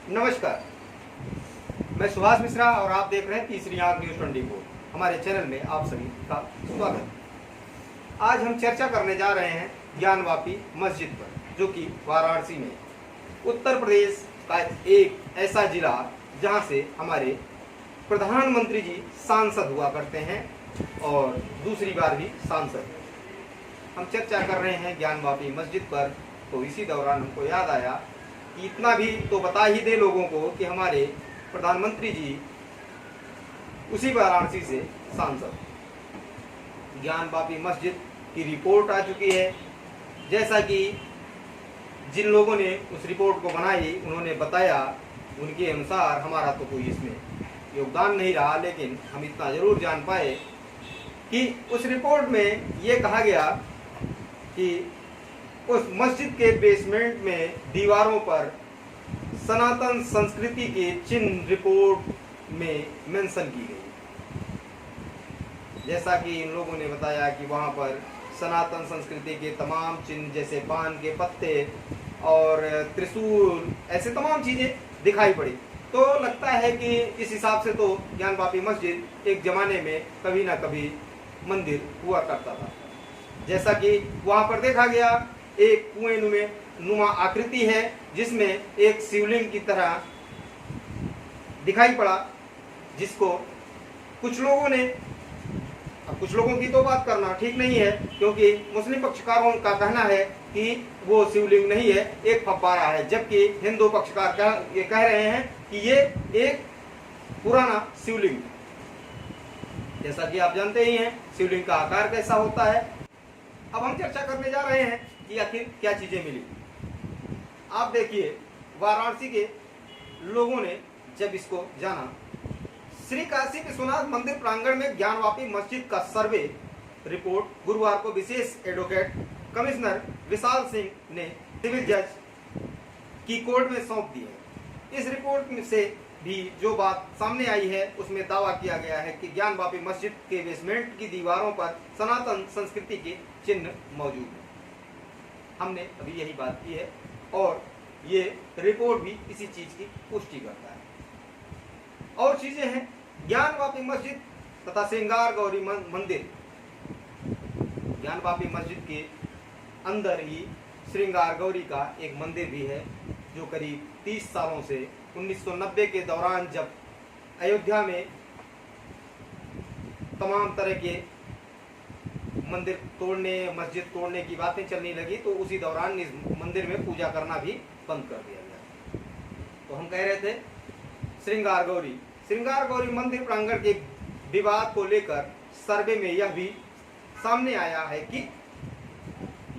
नमस्कार, मैं सुभाष मिश्रा और आप देख रहे हैं तीसरी आंख न्यूज 24। हमारे चैनल में आप सभी का स्वागत है। आज हम चर्चा करने जा रहे हैं ज्ञानवापी मस्जिद पर, जो कि वाराणसी में उत्तर प्रदेश का एक ऐसा जिला जहां से हमारे प्रधानमंत्री जी सांसद हुआ करते हैं और दूसरी बार भी सांसद। हम चर्चा कर रहे हैं ज्ञानवापी मस्जिद पर, तो इसी दौरान हमको याद आया कि इतना भी तो बता ही दे लोगों को कि हमारे प्रधानमंत्री जी उसी वाराणसी से सांसद। ज्ञानवापी मस्जिद की रिपोर्ट आ चुकी है। जैसा कि जिन लोगों ने उस रिपोर्ट को बनाई उन्होंने बताया, उनके अनुसार हमारा तो कोई इसमें योगदान नहीं रहा, लेकिन हम इतना जरूर जान पाए कि उस रिपोर्ट में ये कहा गया कि उस मस्जिद के बेसमेंट में दीवारों पर सनातन संस्कृति के चिन्ह रिपोर्ट में मेंशन की गई। जैसा कि इन लोगों ने बताया कि वहां पर सनातन संस्कृति के तमाम चिन्ह जैसे पान के पत्ते और त्रिशूल, ऐसे तमाम चीजें दिखाई पड़ी। तो लगता है कि इस हिसाब से तो ज्ञानवापी मस्जिद एक जमाने में कभी ना कभी मंदिर हुआ करता था। जैसा कि वहां पर देखा गया, एक कुएं नुमा आकृति है जिसमें एक शिवलिंग की तरह दिखाई पड़ा, जिसको कुछ लोगों ने, अब कुछ लोगों की तो बात करना ठीक नहीं है, क्योंकि मुस्लिम पक्षकारों का कहना है कि वो शिवलिंग नहीं है, एक फव्वारा है, जबकि हिंदू पक्षकार ये कह रहे हैं कि ये एक पुराना शिवलिंग है। जैसा कि आप जानते ही हैं शिवलिंग का आकार कैसा होता है। अब हम चर्चा करने जा रहे हैं कि आखिर क्या चीजें मिली। आप देखिए, वाराणसी के लोगों ने जब इसको जाना, श्री काशी विश्वनाथ मंदिर प्रांगण में ज्ञानवापी मस्जिद का सर्वे रिपोर्ट गुरुवार को विशेष एडवोकेट कमिश्नर विशाल सिंह ने सिविल जज की कोर्ट में सौंप दी है। इस रिपोर्ट से भी जो बात सामने आई है उसमें दावा किया गया है कि ज्ञानवापी मस्जिद के बेसमेंट की दीवारों पर सनातन संस्कृति के चिन्ह मौजूद हैं। हमने अभी यही बात की है और ये रिपोर्ट भी इसी चीज की पुष्टि करता है। और चीजें हैं, ज्ञानवापी मस्जिद तथा श्रृंगार गौरी मंदिर। ज्ञानवापी मस्जिद के अंदर ही श्रृंगार गौरी का एक मंदिर भी है, जो करीब 30 सालों से 1990 के दौरान जब अयोध्या में तमाम तरह के मंदिर तोड़ने, मस्जिद तोड़ने की बातें चलने लगी, तो उसी दौरान इस मंदिर में पूजा करना भी बंद कर दिया गया। तो हम कह रहे थे श्रृंगार गौरी मंदिर प्रांगण के विवाद को लेकर सर्वे में यह भी सामने आया है कि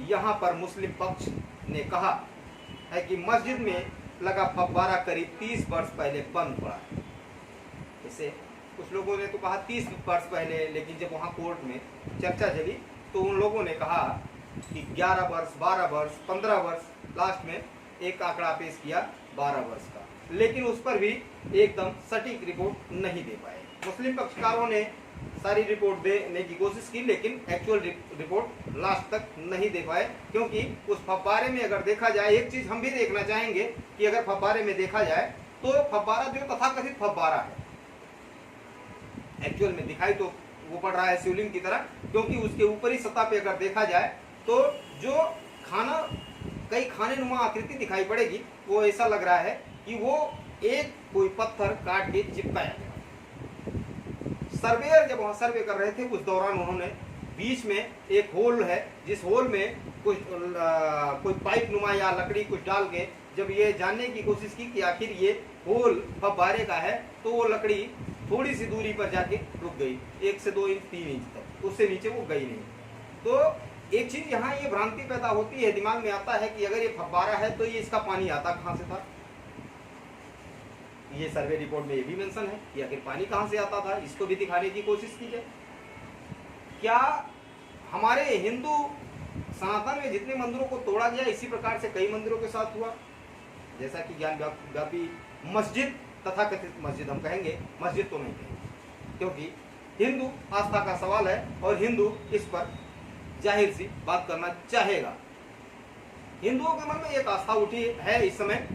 यहाँ पर मुस्लिम पक्ष ने कहा है कि मस्जिद में लगा फव्वारा करीब 30 वर्ष पहले बंद पड़ा है। इसे कुछ लोगों ने तो कहा 30 वर्ष पहले, लेकिन जब वहाँ कोर्ट में चर्चा चली तो उन लोगों ने कहा कि 11 वर्ष, 12 वर्ष, 15 वर्ष, लास्ट में एक आंकड़ा पेश किया 12 वर्ष का, लेकिन उस पर भी एकदम सटीक रिपोर्ट नहीं दे पाए। मुस्लिम पक्षकारों ने सारी रिपोर्ट देने की कोशिश की, लेकिन एक्चुअल रिपोर्ट लास्ट तक नहीं दे पाए, क्योंकि उस फव्वारे में अगर देखा जाए, एक चीज हम भी देखना चाहेंगे कि अगर फव्वारे में देखा जाए तो फव्वारा जो तथाकथित फव्वारा है, एक्चुअल में दिखाई तो वो पड़ रहा है शिवलिंग की तरह, क्योंकि उसके ऊपरी सतह पे अगर देखा जाए तो जो कई खाने नुमा आकृति दिखाई पड़ेगी, वो ऐसा लग रहा है कि वो एक कोई पत्थर काट के चिपकाया गया। सर्वेयर जब वहां सर्वे कर रहे थे उस दौरान उन्होंने बीच में एक होल है, जिस होल में कोई पाइप नुमा या लकड़ी कुछ डाल के जब ये जानने की कोशिश की कि आखिर ये होल फव्वारे का है, तो वो लकड़ी थोड़ी सी दूरी पर जाके रुक गई, 1 से 2 इंच 3 इंच तक, उससे नीचे वो गई नहीं। तो एक चीज यहाँ ये भ्रांति पैदा होती है, दिमाग में आता है कि अगर ये फव्वारा है तो ये इसका पानी आता कहाँ से था। ये सर्वे रिपोर्ट में ये भी मेंशन है कि आखिर पानी कहाँ से आता था, इसको भी दिखाने की कोशिश की जाए। क्या हमारे हिंदू सनातन में जितने मंदिरों को तोड़ा गया, इसी प्रकार से कई मंदिरों के साथ हुआ। जैसा कि ज्ञानवापी मस्जिद, तथाकथित मस्जिद हम कहेंगे, मस्जिद तो नहीं कहेंगे, क्योंकि हिंदू आस्था का सवाल है और हिंदू इस पर जाहिर सी बात करना चाहेगा। हिंदुओं के मन में एक आस्था उठी है इस समय,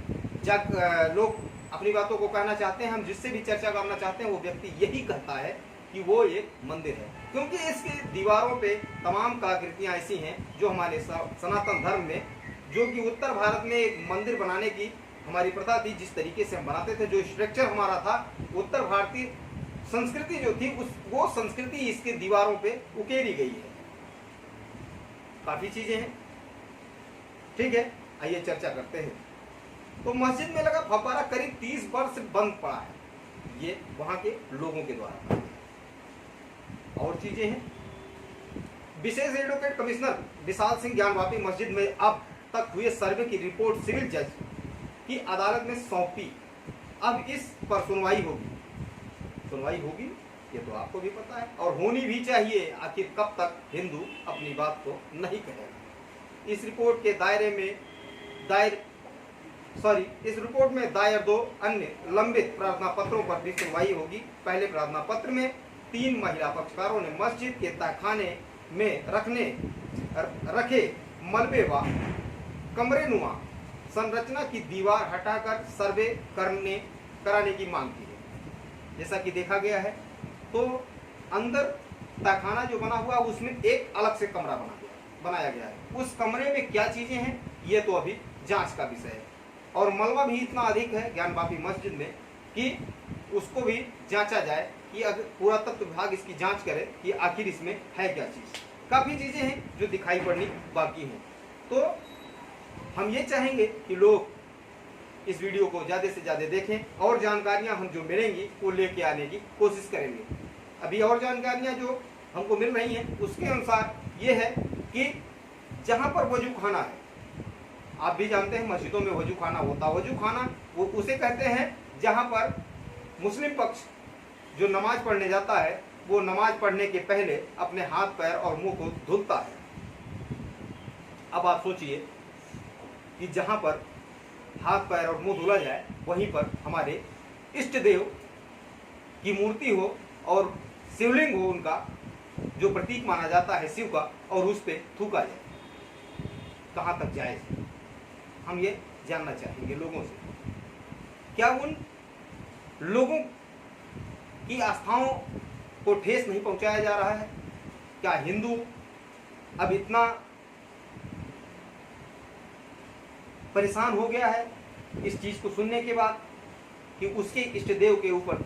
लोग अपनी बातों को कहना चाहते हैं, हम जिससे भी चर्चा करना चाहते हैं वो व्यक्ति यही कहता है कि वो एक मंदिर है, क्योंकि इसकी दीवारों पे तमाम कलाकृतियां ऐसी हैं जो हमारे सनातन धर्म में, जो कि उत्तर भारत में एक मंदिर बनाने की हमारी प्रथा थी, जिस तरीके से हम बनाते थे, जो स्ट्रक्चर हमारा था, उत्तर भारतीय संस्कृति जो थी वो संस्कृति इसके दीवारों पे उकेरी गई है। काफी चीजें हैं, ठीक है, आइए चर्चा करते हैं। तो मस्जिद में लगा फव्वारा करीब 30 वर्ष बंद पड़ा है, ये वहां के लोगों के द्वारा। और चीजें हैं, विशेष एडवोकेट कमिश्नर विशाल सिंह ज्ञानवापी मस्जिद में अब तक हुए सर्वे की रिपोर्ट सिविल जज की अदालत में सौंपी। अब इस पर सुनवाई होगी ये तो आपको भी पता है, और होनी भी चाहिए। आखिर कब तक हिंदू अपनी बात को नहीं कहेगा। इस रिपोर्ट के इस रिपोर्ट में दायर 2 अन्य लंबित प्रार्थना पत्रों पर भी सुनवाई होगी। पहले प्रार्थना पत्र में 3 महिला पक्षकारों ने मस्जिद के तहखाने में रखे मलबे व कमरेनुमा संरचना की दीवार हटाकर सर्वे कराने की मांग की है। जैसा कि देखा गया है, तो अंदर तहखाना जो बना हुआ उसमें एक अलग से कमरा बनाया गया है। उस कमरे में क्या चीजें हैं ये तो अभी जांच का विषय है, और मलबा भी इतना अधिक है ज्ञानवापी मस्जिद में कि उसको भी जांचा जाए, कि अगर पुरातत्व विभाग इसकी जांच करे कि आखिर इसमें है क्या चीज। काफी चीजें हैं जो दिखाई पड़नी बाकी हैं। तो हम ये चाहेंगे कि लोग इस वीडियो को ज़्यादा से ज़्यादा देखें, और जानकारियां हम जो मिलेंगी वो लेके आने की कोशिश करेंगे। अभी और जानकारियां जो हमको मिल रही हैं उसके अनुसार ये है कि जहां पर वजू खाना है, आप भी जानते हैं मस्जिदों में वजू खाना होता है। वजू खाना वो उसे कहते हैं जहां पर मुस्लिम पक्ष जो नमाज पढ़ने जाता है वो नमाज पढ़ने के पहले अपने हाथ पैर और मुंह को धुलता है। अब आप सोचिए कि जहां पर हाथ पैर और मुंह धुला जाए वहीं पर हमारे इष्ट देव की मूर्ति हो और शिवलिंग हो, उनका जो प्रतीक माना जाता है शिव का, और उस पर थूका जाए, कहाँ तक जायज है? हम ये जानना चाहेंगे लोगों से। क्या उन लोगों की आस्थाओं को ठेस नहीं पहुंचाया जा रहा है? क्या हिंदू अब इतना परेशान हो गया है इस चीज को सुनने के बाद कि उसके इष्ट देव के ऊपर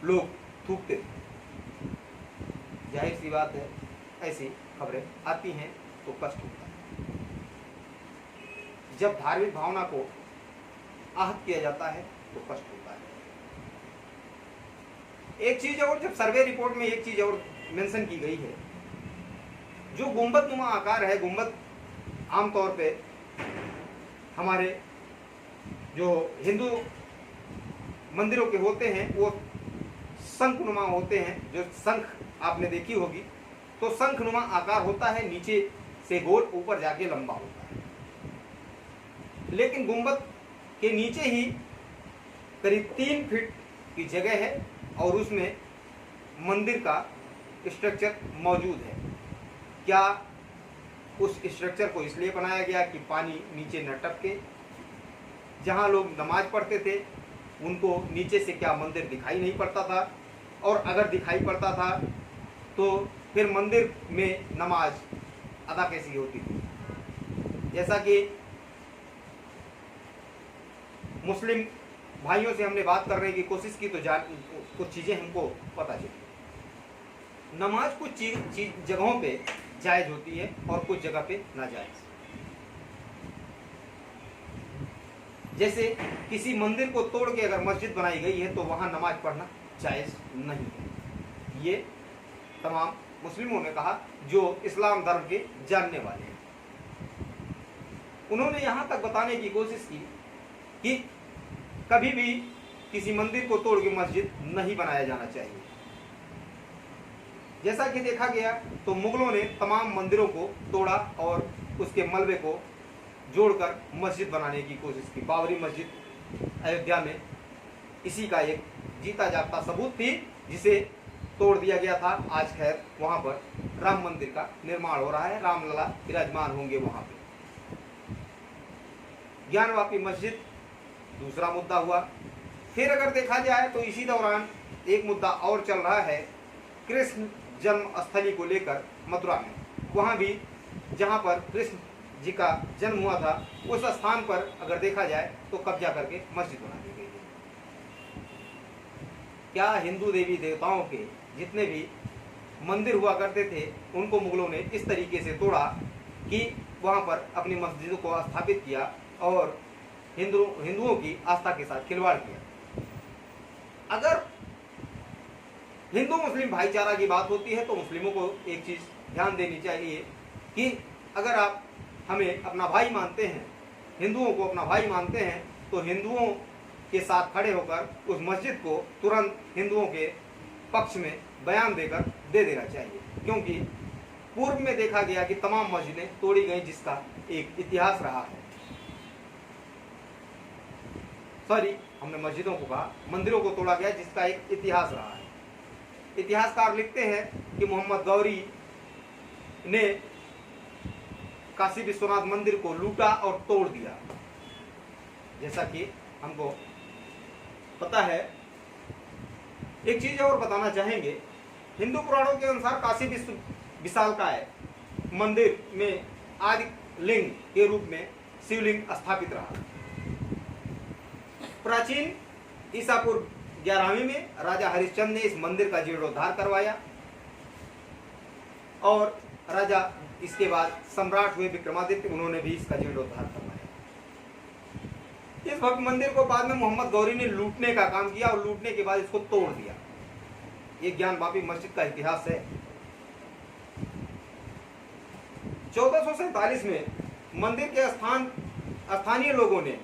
लोग थूकते थे? जाहिर सी बात है, ऐसी खबरें आती हैं तो कष्ट होता है। जब धार्मिक भावना को आहत किया जाता है तो कष्ट होता है। एक चीज और, जब सर्वे रिपोर्ट में एक चीज और मेंशन की गई है, जो गुंबदनुमा आकार है, गुंबद आमतौर पे हमारे जो हिंदू मंदिरों के होते हैं वो शंखनुमा होते हैं। जो शंख आपने देखी होगी, तो शंखनुमा आकार होता है, नीचे से गोल, ऊपर जाके लंबा होता है। लेकिन गुंबद के नीचे ही करीब 3 फीट की जगह है और उसमें मंदिर का स्ट्रक्चर मौजूद है। क्या उस स्ट्रक्चर को इसलिए बनाया गया कि पानी नीचे न टपके? जहाँ लोग नमाज पढ़ते थे उनको नीचे से क्या मंदिर दिखाई नहीं पड़ता था? और अगर दिखाई पड़ता था तो फिर मंदिर में नमाज अदा कैसी होती थी? जैसा कि मुस्लिम भाइयों से हमने बात करने की कोशिश की तो कुछ चीज़ें हमको पता चली। नमाज कुछ जगहों पे जायज़ होती है और कुछ जगह पे नाजायज़। जैसे किसी मंदिर को तोड़ के अगर मस्जिद बनाई गई है तो वहाँ नमाज पढ़ना जायज़ नहीं है। ये तमाम मुस्लिमों ने कहा जो इस्लाम धर्म के जानने वाले हैं। उन्होंने यहाँ तक बताने की कोशिश की कि कभी भी किसी मंदिर को तोड़ के मस्जिद नहीं बनाया जाना चाहिए। जैसा कि देखा गया तो मुगलों ने तमाम मंदिरों को तोड़ा और उसके मलबे को जोड़कर मस्जिद बनाने की कोशिश की। बाबरी मस्जिद अयोध्या में इसी का एक जीता जागता सबूत थी, जिसे तोड़ दिया गया था। आज खैर वहाँ पर राम मंदिर का निर्माण हो रहा है, रामलला विराजमान होंगे वहाँ पे। ज्ञानवापी मस्जिद दूसरा मुद्दा हुआ। फिर अगर देखा जाए तो इसी दौरान एक मुद्दा और चल रहा है कृष्ण जन्म स्थली को लेकर मथुरा में। वहाँ भी जहाँ पर कृष्ण जी का जन्म हुआ था उस स्थान पर अगर देखा जाए तो कब्जा करके मस्जिद बना दी गई है। क्या हिंदू देवी देवताओं के जितने भी मंदिर हुआ करते थे उनको मुगलों ने इस तरीके से तोड़ा कि वहाँ पर अपनी मस्जिदों को स्थापित किया और हिंदुओं की आस्था के साथ खिलवाड़ किया। अगर हिंदू मुस्लिम भाईचारा की बात होती है तो मुस्लिमों को एक चीज़ ध्यान देनी चाहिए कि अगर आप हमें अपना भाई मानते हैं, हिंदुओं को अपना भाई मानते हैं, तो हिंदुओं के साथ खड़े होकर उस मस्जिद को तुरंत हिंदुओं के पक्ष में बयान देकर दे देना चाहिए, क्योंकि पूर्व में देखा गया कि तमाम मस्जिदें तोड़ी गई जिसका एक इतिहास रहा है। सॉरी, हमने मस्जिदों को कहा, मंदिरों को तोड़ा गया जिसका एक इतिहास रहा है। इतिहासकार लिखते हैं कि मोहम्मद गौरी ने काशी विश्वनाथ मंदिर को लूटा और तोड़ दिया। जैसा कि हमको पता है, एक चीज और बताना चाहेंगे, हिंदू पुराणों के अनुसार काशी विशालकाय मंदिर में आदि लिंग के रूप में शिवलिंग स्थापित रहा। प्राचीन ईसा पूर्व 11वीं में राजा हरिश्चंद्र ने इस मंदिर का जीर्णोद्धार करवाया और राजा इसके बाद सम्राट हुए विक्रमादित्य, उन्होंने भी इसका जीर्णोद्धार करवाया। इस भव्य मंदिर को बाद में मोहम्मद गौरी ने लूटने का काम किया और लूटने के बाद इसको तोड़ दिया। ये ज्ञानवापी मस्जिद का इतिहास है। 1447 में मंदिर के स्थानीय लोगों ने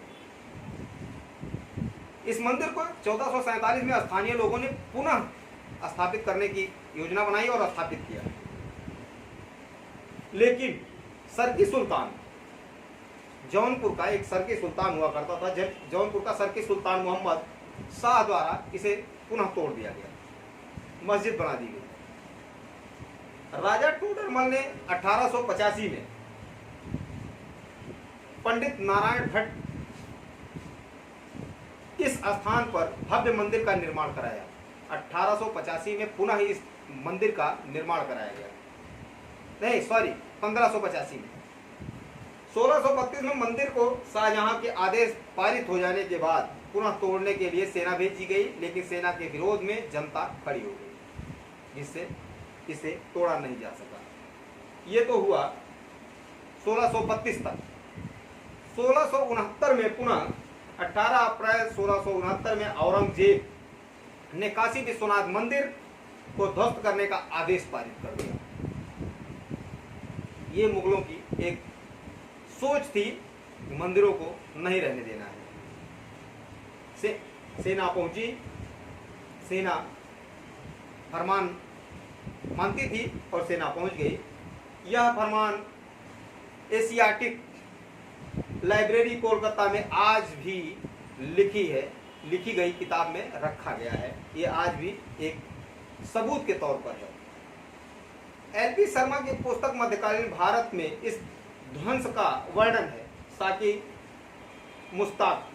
इस मंदिर को 1447 में स्थानीय लोगों ने पुनः स्थापित करने की योजना बनाई और स्थापित किया। लेकिन सरकी सुल्तान, जौनपुर का एक सरकी सुल्तान हुआ करता था, जौनपुर का सरकी सुल्तान मोहम्मद शाह द्वारा इसे पुनः तोड़ दिया गया, मस्जिद बना दी गई। राजा टोडरमल ने 1885 में पंडित नारायण भट्ट इस स्थान पर भव्य मंदिर का निर्माण कराया। 1885 में पुनः इस मंदिर का निर्माण कराया गया, नहीं सॉरी 1585 में। 1632 में मंदिर को शाहजहां के आदेश पारित हो जाने के बाद पुनः तोड़ने के लिए सेना भेजी गई, लेकिन सेना के विरोध में जनता खड़ी हो गई, जिससे इसे तोड़ा नहीं जा सका। ये तो हुआ 1632 तक। 1669 में पुनः 18 अप्रैल 1669 में औरंगजेब ने काशी विश्वनाथ मंदिर को ध्वस्त करने का आदेश पारित कर दिया। ये मुगलों की एक सोच थी, मंदिरों को नहीं रहने देना है। सेना पहुंची, सेना फरमान मानती थी और सेना पहुंच गई। यह फरमान एशियाटिक लाइब्रेरी कोलकाता में आज भी लिखी गई किताब में रखा गया है। ये आज भी एक सबूत के तौर पर है। एल.पी. शर्मा की पुस्तक मध्यकालीन भारत में इस ध्वंस का वर्णन है। साकी मुश्ताक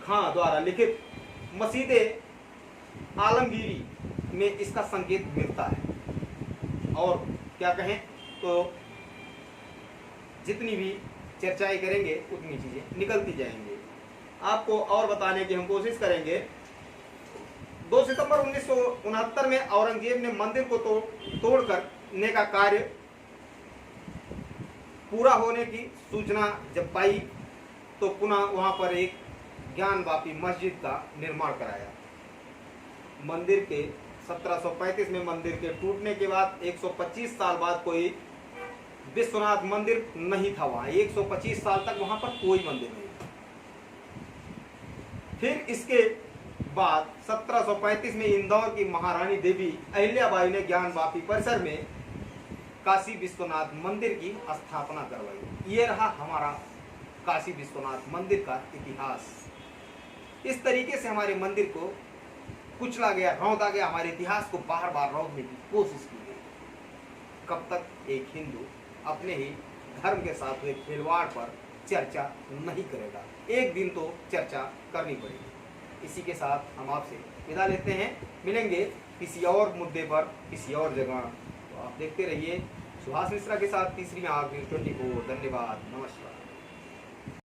खां द्वारा लिखित मसीदे आलमगीरी में इसका संकेत मिलता है। और क्या कहें तो जितनी भी चर्चाएं करेंगे उतनी चीजें निकलती जाएंगी। आपको और बताने की हम कोशिश करेंगे। 2 सितंबर 1969 में औरंगजेब ने मंदिर को तोड़ करने का कार्य पूरा होने की सूचना जब पाई तो पुनः वहां पर एक ज्ञानवापी मस्जिद का निर्माण कराया। मंदिर के 1735 में मंदिर के टूटने के बाद 125 साल बाद कोई विश्वनाथ मंदिर नहीं था वहां। 125 साल तक वहां पर कोई मंदिर नहीं था। फिर इसके बाद 1735 में इंदौर की महारानी देवी अहिल्याबाई ने ज्ञानवापी परिसर में काशी विश्वनाथ मंदिर की स्थापना करवाई। ये रहा हमारा काशी विश्वनाथ मंदिर का इतिहास। इस तरीके से हमारे मंदिर को कुचला गया, रौंदा गया, हमारे इतिहास को बार बार रौंदने की कोशिश की गई। कब तक एक हिंदू अपने ही धर्म के साथ हुए खिलवाड़ पर चर्चा नहीं करेगा। एक दिन तो चर्चा करनी पड़ेगी। इसी के साथ हम आपसे विदा लेते हैं, मिलेंगे किसी और मुद्दे पर किसी और जगह। तो आप देखते रहिए सुभाष मिश्रा के साथ तीसरी आंख न्यूज़ 24। धन्यवाद, नमस्कार।